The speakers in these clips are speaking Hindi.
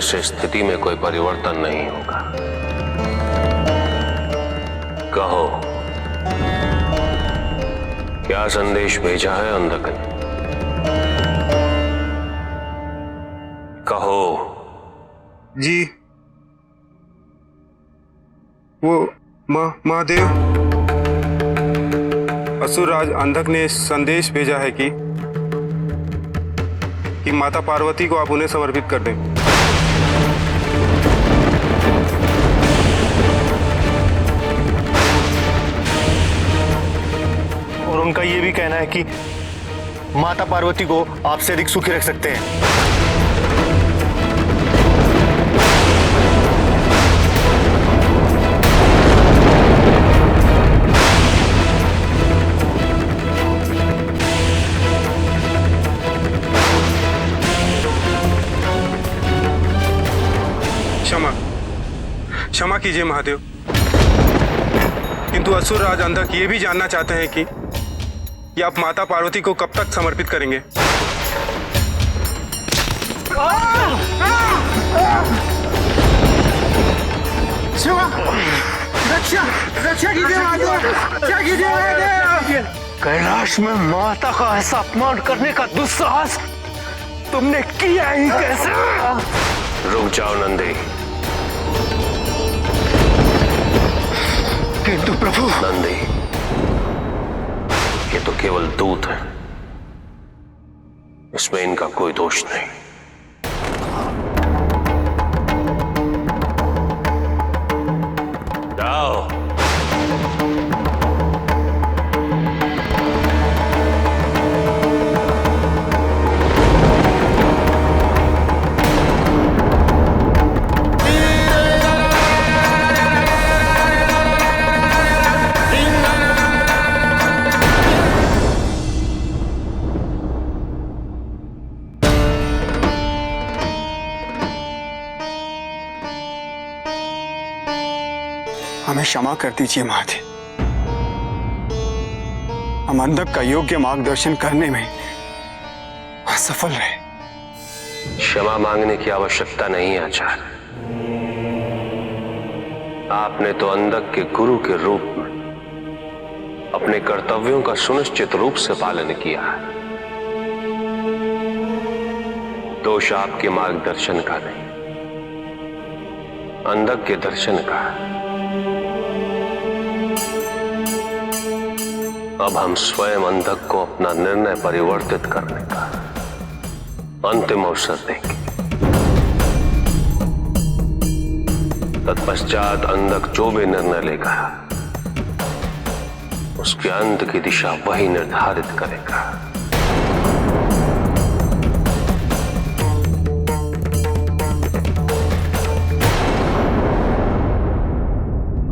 से स्थिति में कोई परिवर्तन नहीं होगा। कहो, क्या संदेश भेजा है अंधक ने? कहो। जी, वो महादेव, असुरराज अंधक ने संदेश भेजा है कि माता पार्वती को आप उन्हें समर्पित कर दें। और उनका ये भी कहना है कि माता पार्वती को आपसे अधिक सुखी रख सकते हैं। क्षमा कीजिए महादेव, किंतु असुरराज अंधक ये भी जानना चाहते हैं कि आप माता पार्वती को कब तक समर्पित करेंगे। रक्षा कीजिए महादेव, रक्षा कीजिए महादेव। कैलाश में माता का ऐसा अपमान करने का दुस्साहस तुमने किया ही कैसे? रुक जाओ नंदी। किंतु प्रभु। नंदी, ये तो केवल दूत है, इसमें इनका कोई दोष नहीं। जाओ। हमें क्षमा कर दीजिए महादेव, हम अंधक का योग्य मार्गदर्शन करने में असफल रहे। क्षमा मांगने की आवश्यकता नहीं है आचार्य। आपने तो अंधक के गुरु के रूप में अपने कर्तव्यों का सुनिश्चित रूप से पालन किया है। दोष आपके मार्गदर्शन का नहीं, अंधक के दर्शन का है। अब हम स्वयं अंधक को अपना निर्णय परिवर्तित करने का अंतिम अवसर देंगे। तत्पश्चात अंधक जो भी निर्णय लेगा उसके अंत की दिशा वही निर्धारित करेगा।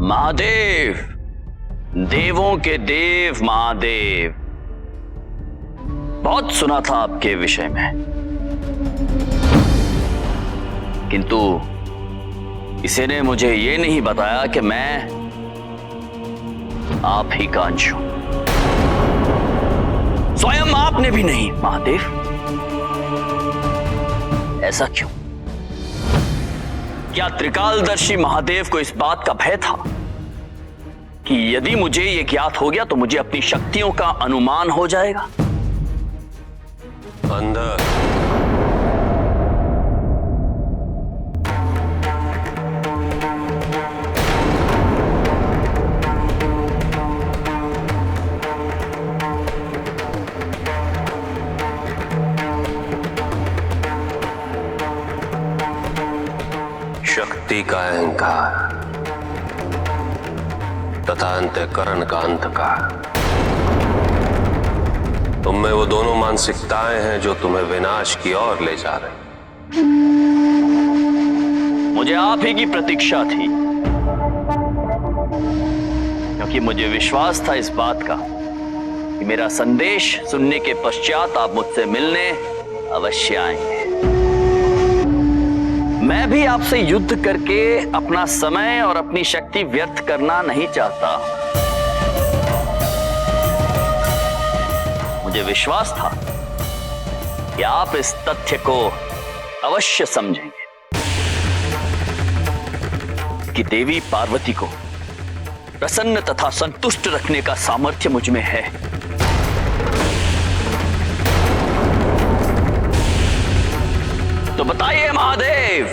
महादेव, देवों के देव महादेव, बहुत सुना था आपके विषय में, किंतु किसी ने मुझे ये नहीं बताया कि मैं आप ही का अंश हूं। स्वयं आपने भी नहीं महादेव। ऐसा क्यों? क्या त्रिकालदर्शी महादेव को इस बात का भय था कि यदि मुझे यह ज्ञात हो गया तो मुझे अपनी शक्तियों का अनुमान हो जाएगा? अंधक, शक्ति का अहंकार तथा अंतःकरण का अंधकार, तुम में वो दोनों मानसिकताएं हैं जो तुम्हें विनाश की ओर ले जा रही। मुझे आप ही की प्रतीक्षा थी, क्योंकि मुझे विश्वास था इस बात का कि मेरा संदेश सुनने के पश्चात आप मुझसे मिलने अवश्य आएंगे। मैं भी आपसे युद्ध करके अपना समय और अपनी शक्ति व्यर्थ करना नहीं चाहता। मुझे विश्वास था कि आप इस तथ्य को अवश्य समझेंगे। की देवी पार्वती को प्रसन्न तथा संतुष्ट रखने का सामर्थ्य मुझ में है। तो बताइए महादेव,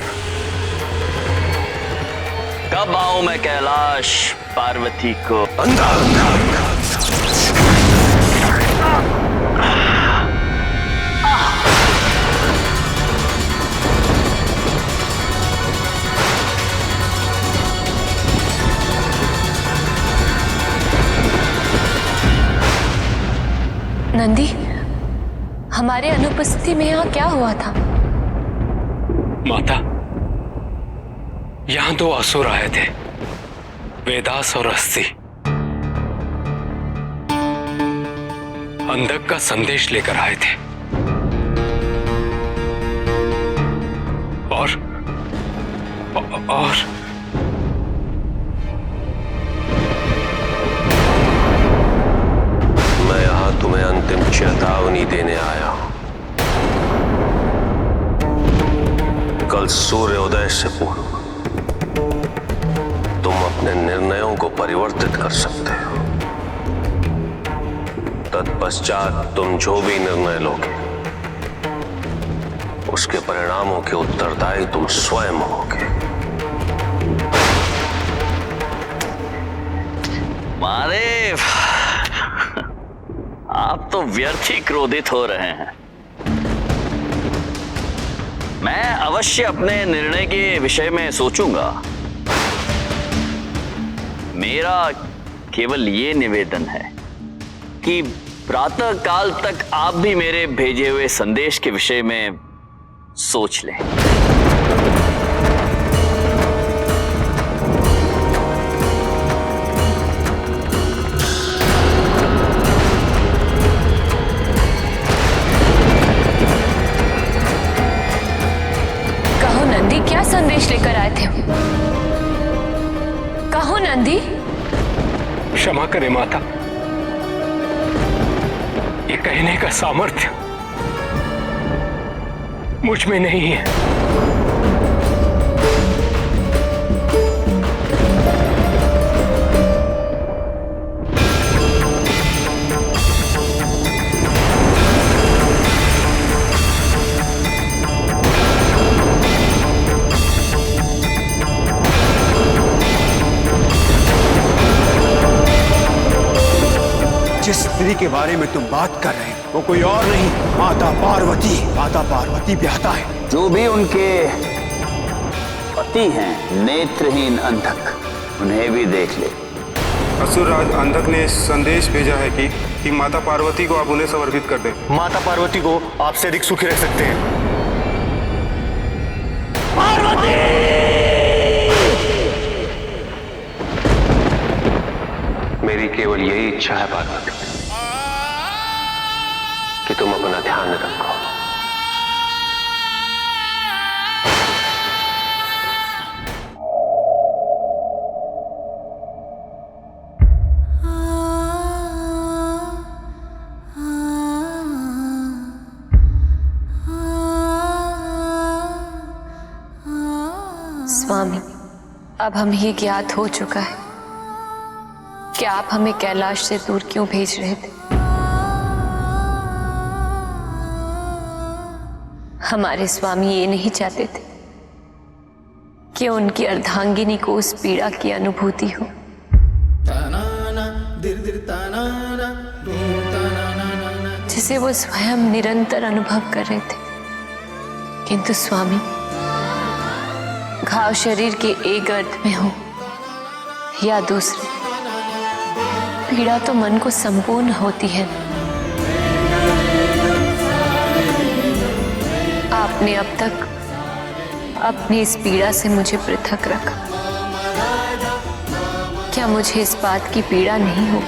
कब आऊं मैं कैलाश पार्वती को? नंदी, हमारे अनुपस्थिति में यहाँ क्या हुआ था? माता, यहां दो असुर आए थे, वेदास और अस्सी। अंधक का संदेश लेकर आए थे और मैं यहां तुम्हें अंतिम चेतावनी देने आया हूं। कल सूर्योदय से पूर्व तुम अपने निर्णयों को परिवर्तित कर सकते हो। तत्पश्चात तुम जो भी निर्णय लोगे उसके परिणामों के उत्तरदायी तुम स्वयं होगे। महादेव, आप तो व्यर्थ ही क्रोधित हो रहे हैं। मैं अवश्य अपने निर्णय के विषय में सोचूंगा। मेरा केवल ये निवेदन है कि प्रातः काल तक आप भी मेरे भेजे हुए संदेश के विषय में सोच लें। कहो नंदी, क्या संदेश लेकर आए थे? कहो नंदी। क्षमा करें माता, ये कहने का सामर्थ्य मुझ में नहीं है। जिस स्त्री के बारे में तुम बात कर रहे हो वो कोई और नहीं, माता पार्वती। माता पार्वती ब्याहता है। जो भी उनके पति हैं, नेत्रहीन अंधक, उन्हें भी देख ले। असुरराज अंधक ने संदेश भेजा है कि माता पार्वती को आप उन्हें समर्पित कर दें। माता पार्वती को आपसे अधिक सुखी रख सकते हैं। मेरी केवल यही इच्छा है पार्वती कि तुम अपना ध्यान रखो। स्वामी, अब हमें ये ज्ञात हो चुका है कि आप हमें कैलाश से दूर क्यों भेज रहे थे। हमारे स्वामी ये नहीं चाहते थे कि उनकी अर्धांगिनी को उस पीड़ा की अनुभूति हो जिसे वो स्वयं निरंतर अनुभव कर रहे थे। किंतु स्वामी, घाव शरीर के एक अर्थ में हो या दूसरे, पीड़ा तो मन को संपूर्ण होती है। आपने अब तक अपनी इस पीड़ा से मुझे पृथक रखा, क्या मुझे इस बात की पीड़ा नहीं हो?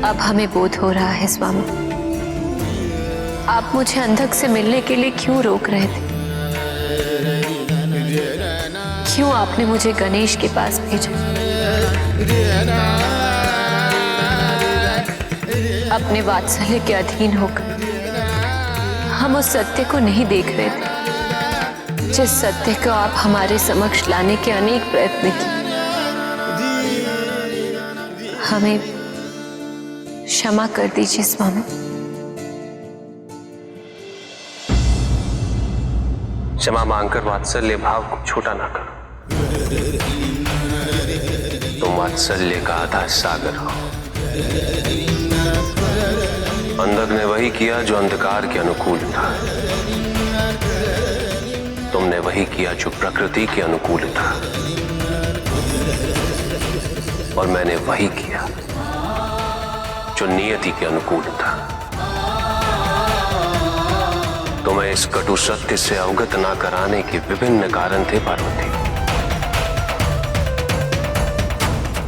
अब हमें बोध हो रहा है स्वामी, आप मुझे अंधक से मिलने के लिए क्यों रोक रहे थे? क्यों आपने मुझे गणेश के पास भेजा? अपने वात्सल्य के अधीन होकर हम उस सत्य को नहीं देख रहे थे जिस सत्य को आप हमारे समक्ष लाने के अनेक प्रयत्न किए, हमें क्षमा कर दीजिए स्वामी। क्षमा मांगकर वात्सल्य भाव को छोटा ना करो। तुम वात्सल्य का आधा सागर हो। अंधक ने वही किया जो अंधकार के अनुकूल था। तुमने वही किया जो प्रकृति के अनुकूल था, और मैंने वही किया जो नियति के अनुकूल था। तुम्हें इस कटु सत्य से अवगत ना कराने के विभिन्न कारण थे पार्वती,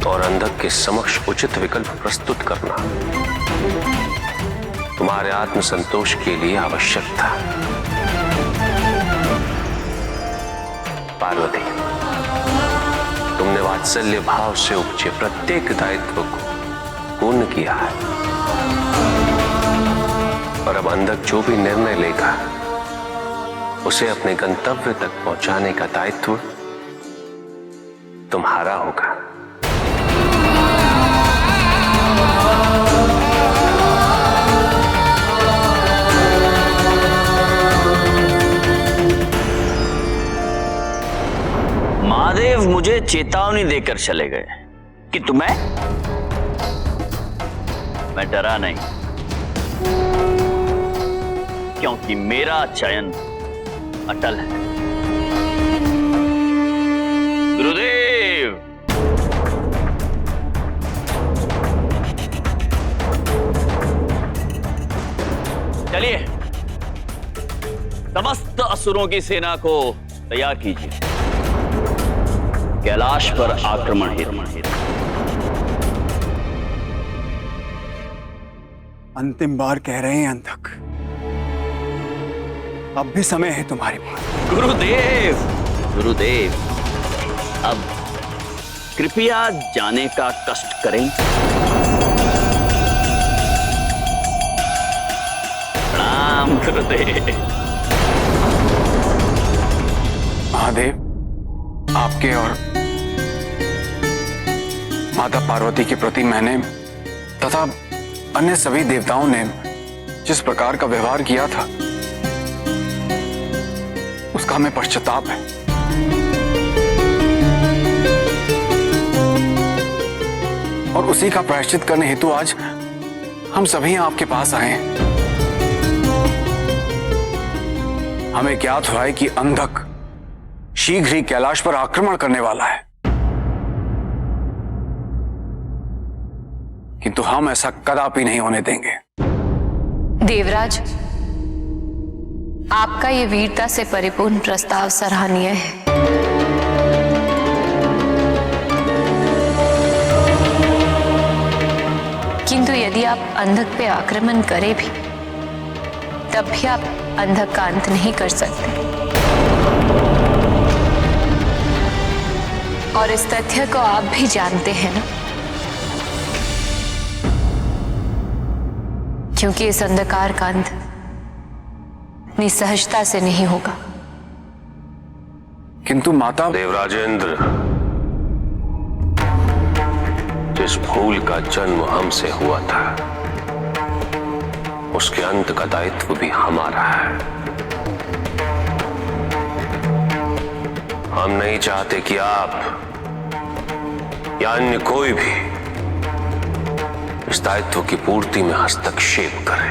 और अंधक के समक्ष उचित विकल्प प्रस्तुत करना तुम्हारे आत्मसंतोष के लिए आवश्यक था। पार्वती, तुमने वात्सल्य भाव से उपजे प्रत्येक दायित्व को पूर्ण किया है, और अब अंधक जो भी निर्णय लेगा उसे अपने गंतव्य तक पहुंचाने का दायित्व तुम्हारा होगा। महादेव मुझे चेतावनी देकर चले गए कि मैं डरा नहीं, क्योंकि मेरा चयन अटल है। गुरुदेव, चलिए समस्त असुरों की सेना को तैयार कीजिए, कैलाश पर आक्रमण हेतु। अंतिम बार कह रहे हैं अंधक, अब भी समय है तुम्हारे पास। गुरुदेव, गुरुदेव, अब कृपया जाने का कष्ट करें। प्रणाम गुरुदेव। महादेव, आपके और माता पार्वती के प्रति मैंने तथा अन्य सभी देवताओं ने जिस प्रकार का व्यवहार किया था उसका हमें पश्चाताप है। और उसी का प्रायश्चित करने हेतु आज हम सभी आपके पास आए हैं। हमें ज्ञात हुआ है कि अंधक शीघ्र ही कैलाश पर आक्रमण करने वाला है, किंतु हम ऐसा कदापि नहीं होने देंगे। देवराज, आपका ये वीरता से परिपूर्ण प्रस्ताव सराहनीय है, किंतु यदि आप अंधक पे आक्रमण करें भी, तब भी आप अंधक का अंत नहीं कर सकते। और इस तथ्य को आप भी जानते हैं ना, क्योंकि इस अंधकार का अंत निसहजता से नहीं होगा। किंतु माता। देवराजेंद्र, जिस भूल का जन्म हमसे हुआ था उसके अंत का दायित्व भी हमारा है। हम नहीं चाहते कि आप या अन्य कोई भी इस दायित्व की पूर्ति में हस्तक्षेप करे।